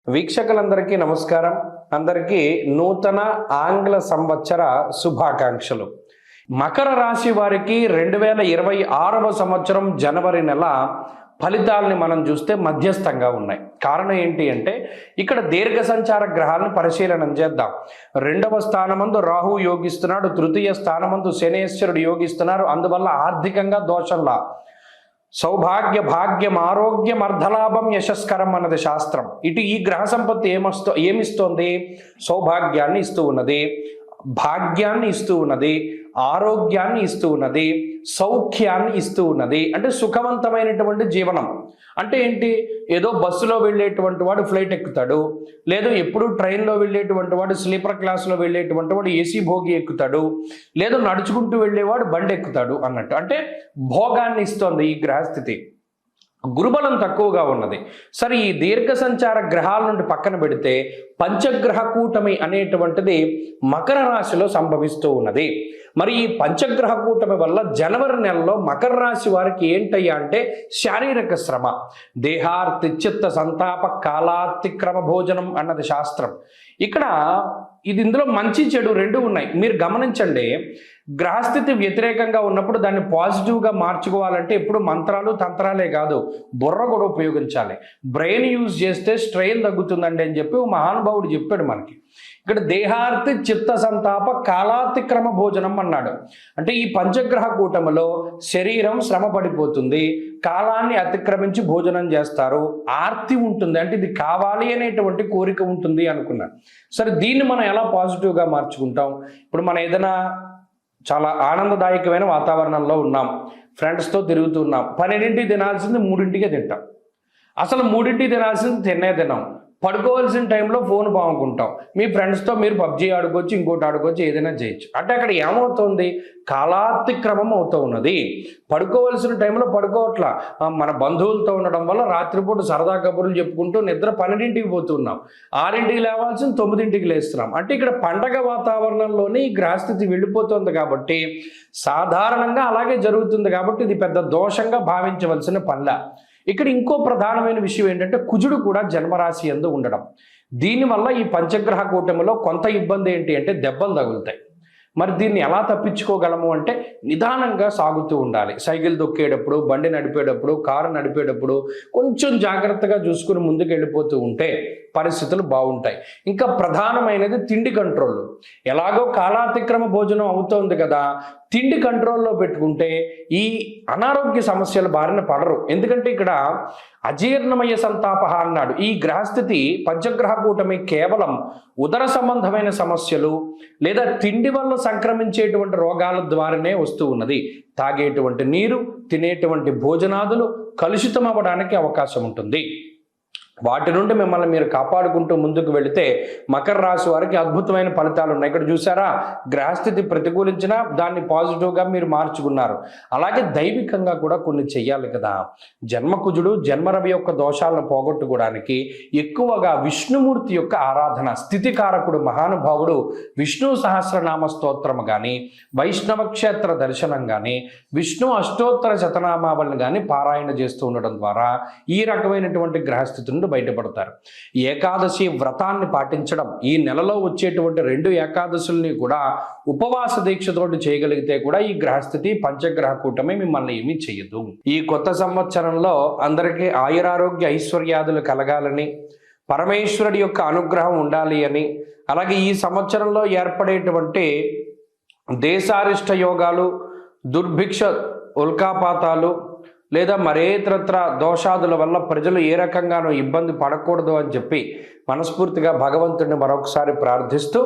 వీక్షకులందరికీ నమస్కారం. అందరికీ నూతన ఆంగ్ల సంవత్సర శుభాకాంక్షలు. మకర రాశి వారికి 2026వ సంవత్సరం జనవరి నెల ఫలితాలని మనం చూస్తే మధ్యస్థంగా ఉన్నాయి. కారణం ఏంటి అంటే ఇక్కడ దీర్ఘ సంచార గ్రహాలను పరిశీలన చేద్దాం. 2వ స్థానమందు రాహు యోగిస్తున్నాడు, తృతీయ స్థానమందు శనేశ్వరుడు యోగిస్తున్నారు. అందువల్ల ఆర్థికంగా దోషంలా సౌభాగ్య భాగ్యం ఆరోగ్యం అర్ధలాభం యశస్కరం అన్నది శాస్త్రం. ఇటు ఈ గ్రహ సంపత్తి ఏమిస్తోంది? సౌభాగ్యాన్ని ఇస్తూ ఉన్నది, భాగ్యాన్ని ఇస్తూ ఉన్నది, ఆరోగ్యాన్ని ఇస్తూ ఉన్నది, సౌఖ్యాన్ని ఇస్తూ ఉన్నది. అంటే సుఖవంతమైనటువంటి జీవనం. అంటే ఏంటి? ఏదో బస్సులో వెళ్ళేటువంటి వాడు ఫ్లైట్ ఎక్కుతాడు, లేదు ఎప్పుడు ట్రైన్లో వెళ్ళేటువంటి వాడు స్లీపర్ క్లాస్లో వెళ్ళేటువంటి వాడు ఏసీ భోగి ఎక్కుతాడు, లేదు నడుచుకుంటూ వెళ్ళేవాడు బండి ఎక్కుతాడు అన్నట్టు. అంటే భోగాన్ని ఇస్తోంది ఈ గ్రహస్థితి. గురుబలం తక్కువగా ఉన్నది. సరే, ఈ దీర్ఘ సంచార గ్రహాల నుండి పక్కన పెడితే పంచగ్రహ కూటమి అనేటువంటిది మకర రాశిలో సంభవిస్తూ ఉన్నది. మరి ఈ పంచగ్రహ కూటమి వల్ల జనవరి నెలలో మకర రాశి వారికి ఏంటయ్యా అంటే శారీరక శ్రమ, దేహార్తి చిత్త సంతాప కాలాతిక్రమ భోజనం అన్నది శాస్త్రం. ఇక్కడ ఇందులో మంచి చెడు రెండు ఉన్నాయి. మీరు గమనించండి, గ్రహస్థితి వ్యతిరేకంగా ఉన్నప్పుడు దాన్ని పాజిటివ్గా మార్చుకోవాలంటే ఎప్పుడు మంత్రాలు తంత్రాలే కాదు, బుర్ర కూడా ఉపయోగించాలి. బ్రెయిన్ యూజ్ చేస్తే స్ట్రెయిన్ తగ్గుతుందండి అని చెప్పి ఓ మహానుభావుడు చెప్పాడు మనకి. ఇక్కడ దేహార్తి చిత్త సంతాప కాలాతిక్రమ భోజనం అన్నాడు. అంటే ఈ పంచగ్రహ కూటమిలో శరీరం శ్రమ పడిపోతుంది, కాలాన్ని అతిక్రమించి భోజనం చేస్తారు, ఆర్తి ఉంటుంది, అంటే ఇది కావాలి అనేటువంటి కోరిక ఉంటుంది అనుకున్నాను. సరే, దీన్ని మనం ఎలా పాజిటివ్గా మార్చుకుంటాం? ఇప్పుడు మనం ఏదైనా చాలా ఆనందదాయకమైన వాతావరణంలో ఉన్నాం, ఫ్రెండ్స్తో తిరుగుతున్నాం, 12ంటికి తినాల్సింది 3ంటికే తింటాం. అసలు 3ంటికి తినాల్సింది తినాం. పడుకోవాల్సిన టైంలో ఫోన్ బాగుంటాం. మీ ఫ్రెండ్స్తో మీరు పబ్జీ ఆడుకోవచ్చు, ఇంకోటి ఆడుకోవచ్చు, ఏదైనా చేయొచ్చు. అంటే అక్కడ ఏమవుతుంది? కాలాతిక్రమం అవుతూ ఉన్నది. పడుకోవాల్సిన టైంలో పడుకోవట్లా, మన బంధువులతో ఉండడం వల్ల రాత్రిపూట సరదా కబుర్లు చెప్పుకుంటూ నిద్ర 12ంటికి పోతున్నాం, 6ంటికి లేవాల్సిన 9ంటికి లేస్తున్నాం. అంటే ఇక్కడ పండగ వాతావరణంలోనే ఈ గ్రహస్థితి వెళ్ళిపోతుంది కాబట్టి సాధారణంగా అలాగే జరుగుతుంది. కాబట్టి ఇది పెద్ద దోషంగా భావించవలసిన పనిలా. ఇక్కడ ఇంకో ప్రధానమైన విషయం ఏంటంటే కుజుడు కూడా జన్మరాశి యందు ఉండడం. దీనివల్ల ఈ పంచగ్రహ కూటమిలో కొంత ఇబ్బంది ఏంటి అంటే దెబ్బలు తగులుతాయి. మరి దీన్ని ఎలా తప్పించుకోగలము అంటే నిదానంగా సాగుతూ ఉండాలి. సైకిల్ దొక్కేటప్పుడు, బండి నడిపేటప్పుడు, కారు నడిపేటప్పుడు కొంచెం జాగ్రత్తగా చూసుకుని ముందుకు వెళ్ళిపోతూ ఉంటే పరిస్థితులు బాగుంటాయి. ఇంకా ప్రధానమైనది తిండి కంట్రోల్. ఎలాగో కాలాతిక్రమ భోజనం అవుతోంది కదా, తిండి కంట్రోల్లో పెట్టుకుంటే ఈ అనారోగ్య సమస్యల బారిన పడరు. ఎందుకంటే ఇక్కడ అజీర్ణమయ సంతాప అన్నాడు. ఈ గ్రహస్థితి పంచగ్రహ కూటమి కేవలం ఉదర సంబంధమైన సమస్యలు లేదా తిండి వల్ల సంక్రమించేటువంటి రోగాల ద్వారానే వస్తూ ఉన్నది. తాగేటువంటి నీరు, తినేటువంటి భోజనాదులు కలుషితం అవ్వడానికి అవకాశం ఉంటుంది. వాటి నుండి మిమ్మల్ని మీరు కాపాడుకుంటూ ముందుకు వెళితే మకర రాశి వారికి అద్భుతమైన ఫలితాలు ఉన్నాయి. ఇక్కడ చూసారా, గ్రహస్థితి ప్రతికూలించినా దాన్ని పాజిటివ్గా మీరు మార్చుకున్నారు. అలాగే దైవికంగా కూడా కొన్ని చెయ్యాలి కదా. జన్మకుజుడు జన్మరవి యొక్క దోషాలను పోగొట్టుకోవడానికి ఎక్కువగా విష్ణుమూర్తి యొక్క ఆరాధన, స్థితికారకుడు మహానుభావుడు విష్ణు సహస్రనామ స్తోత్రం కానీ, వైష్ణవ క్షేత్ర దర్శనం కానీ, విష్ణు అష్టోత్తర శతనామావళిని కానీ పారాయణ చేస్తూ ఉండడం ద్వారా ఈ రకమైనటువంటి గ్రహస్థితి బయటపడతారు. ఏకాదశి వ్రతాన్ని పాటించడం, ఈ నెలలో వచ్చేటువంటి 2 ఏకాదశుల్ని కూడా ఉపవాస దీక్షతోటి చేయగలిగితే కూడా ఈ గ్రహస్థితి పంచగ్రహ కూటమి మిమ్మల్ని ఏమీ చేయదు. ఈ కొత్త సంవత్సరంలో అందరికీ ఆయురారోగ్య ఐశ్వర్యాదులు కలగాలని, పరమేశ్వరుడి యొక్క అనుగ్రహం ఉండాలి అని, అలాగే ఈ సంవత్సరంలో ఏర్పడేటువంటి దేశారిష్ట యోగాలు, దుర్భిక్ష ఉల్కాపాతాలు లేదా మరేతరత్ర దోషాదుల వల్ల ప్రజలు ఏ రకంగానూ ఇబ్బంది పడకూడదు అని చెప్పి మనస్ఫూర్తిగా భగవంతుడిని మరొకసారి ప్రార్థిస్తూ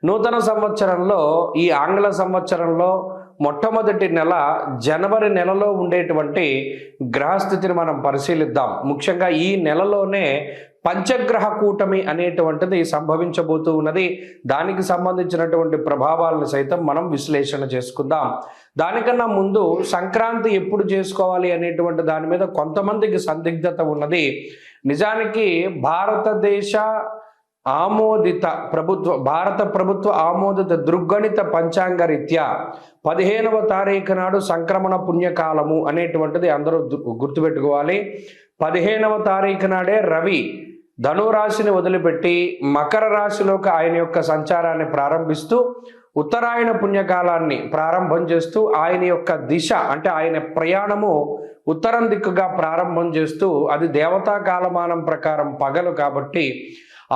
నూతన సంవత్సరంలో, ఈ ఆంగ్ల సంవత్సరంలో మొట్టమొదటి నెల జనవరి నెలలో ఉండేటువంటి గ్రహస్థితిని మనం పరిశీలిద్దాం. ముఖ్యంగా ఈ నెలలోనే పంచగ్రహ కూటమి అనేటువంటిది సంభవించబోతూ ఉన్నది. దానికి సంబంధించినటువంటి ప్రభావాలను సైతం మనం విశ్లేషణ చేసుకుందాం. దానికన్నా ముందు సంక్రాంతి ఎప్పుడు చేసుకోవాలి అనేటువంటి దాని మీద కొంతమందికి సందిగ్ధత ఉన్నది. నిజానికి భారతదేశ ఆమోదిత భారత ప్రభుత్వ ఆమోదిత దృగ్గణిత పంచాంగ రీత్యా 15వ తారీఖు నాడు సంక్రమణ పుణ్యకాలము అనేటువంటిది అందరూ గుర్తుపెట్టుకోవాలి. 15వ తారీఖు నాడే రవి ధనురాశిని వదిలిపెట్టి మకర రాశిలోకి ఆయన యొక్క సంచారాన్ని ప్రారంభిస్తూ ఉత్తరాయణ పుణ్యకాలాన్ని ప్రారంభం చేస్తూ ఆయన యొక్క దిశ అంటే ఆయన ప్రయాణము ఉత్తరం దిక్కుగా ప్రారంభం చేస్తూ అది దేవతా కాలమానం ప్రకారం పగలు కాబట్టి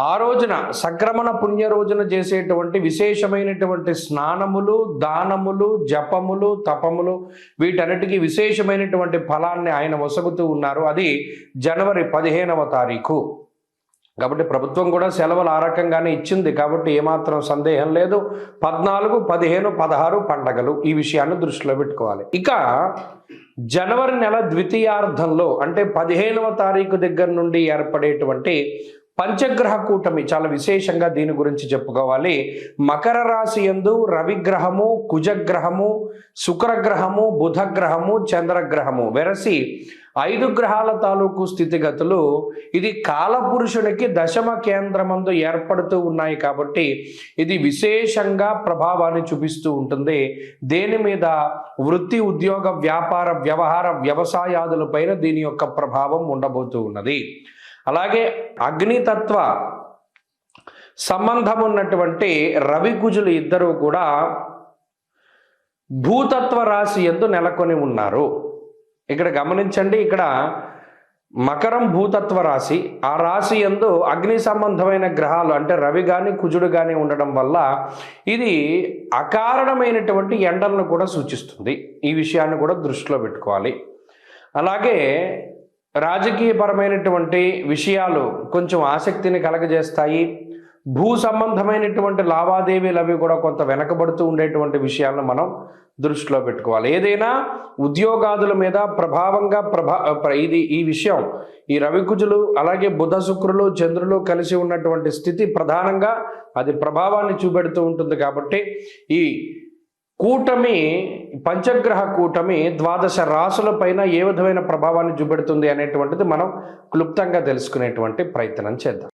ఆ రోజున సంక్రమణ పుణ్య రోజున చేసేటువంటి విశేషమైనటువంటి స్నానములు, దానములు, జపములు, తపములు వీటన్నిటికీ విశేషమైనటువంటి ఫలాన్ని ఆయన వసగుతూ ఉన్నారు. అది జనవరి 15వ తారీఖు. కాబట్టి ప్రభుత్వం కూడా సెలవులు ఆ రకంగానే ఇచ్చింది కాబట్టి ఏమాత్రం సందేహం లేదు. 14, 15, 16 పండగలు ఈ విషయాన్ని దృష్టిలో పెట్టుకోవాలి. ఇక జనవరి నెల ద్వితీయార్థంలో అంటే 15వ తారీఖు దగ్గర నుండి ఏర్పడేటువంటి పంచగ్రహ కూటమి చాలా విశేషంగా దీని గురించి చెప్పుకోవాలి. మకర రాశి యందు రవిగ్రహము, కుజగ్రహము, శుక్రగ్రహము, బుధగ్రహము, చంద్రగ్రహము వెరసి 5 గ్రహాల తాలూకు స్థితిగతులు ఇది కాలపురుషునికి దశమ కేంద్రమందు ఏర్పడుతూ ఉన్నాయి కాబట్టి ఇది విశేషంగా ప్రభావాన్ని చూపిస్తూ ఉంటుంది. దేని మీద? వృత్తి, ఉద్యోగ, వ్యాపార, వ్యవహార, వ్యవసాయాదులపైన దీని యొక్క ప్రభావం ఉండబోతూ ఉన్నది. అలాగే అగ్నితత్వ సంబంధం ఉన్నటువంటి రవి కుజులు ఇద్దరూ కూడా భూతత్వ రాశి యందు నెలకొని ఉన్నారు. ఇక్కడ గమనించండి, ఇక్కడ మకరం భూతత్వ రాశి, ఆ రాశి యందు అగ్ని సంబంధమైన గ్రహాలు అంటే రవి కానీ కుజుడు కానీ ఉండడం వల్ల ఇది అకారణమైనటువంటి ఎండలను కూడా సూచిస్తుంది. ఈ విషయాన్ని కూడా దృష్టిలో పెట్టుకోవాలి. అలాగే రాజకీయపరమైనటువంటి విషయాలు కొంచెం ఆసక్తిని కలగజేస్తాయి. భూ సంబంధమైనటువంటి లావాదేవీలు అవి కూడా కొంత వెనకబడుతూ ఉండేటువంటి విషయాలను మనం దృష్టిలో పెట్టుకోవాలి. ఏదైనా ఉద్యోగాదుల మీద ప్రభావంగా ఈ విషయం ఈ రవికుజులు అలాగే బుధ, శుక్రులు, చంద్రులు కలిసి ఉన్నటువంటి స్థితి ప్రధానంగా అది ప్రభావాన్ని చూపెడుతూ ఉంటుంది. కాబట్టి ఈ కూటమి, పంచగ్రహ కూటమి 12 రాశుల పైన ఏ విధమైన ప్రభావాన్ని చూపెడుతుంది అనేటువంటిది మనం క్లుప్తంగా తెలుసుకునేటువంటి ప్రయత్నం చేద్దాం.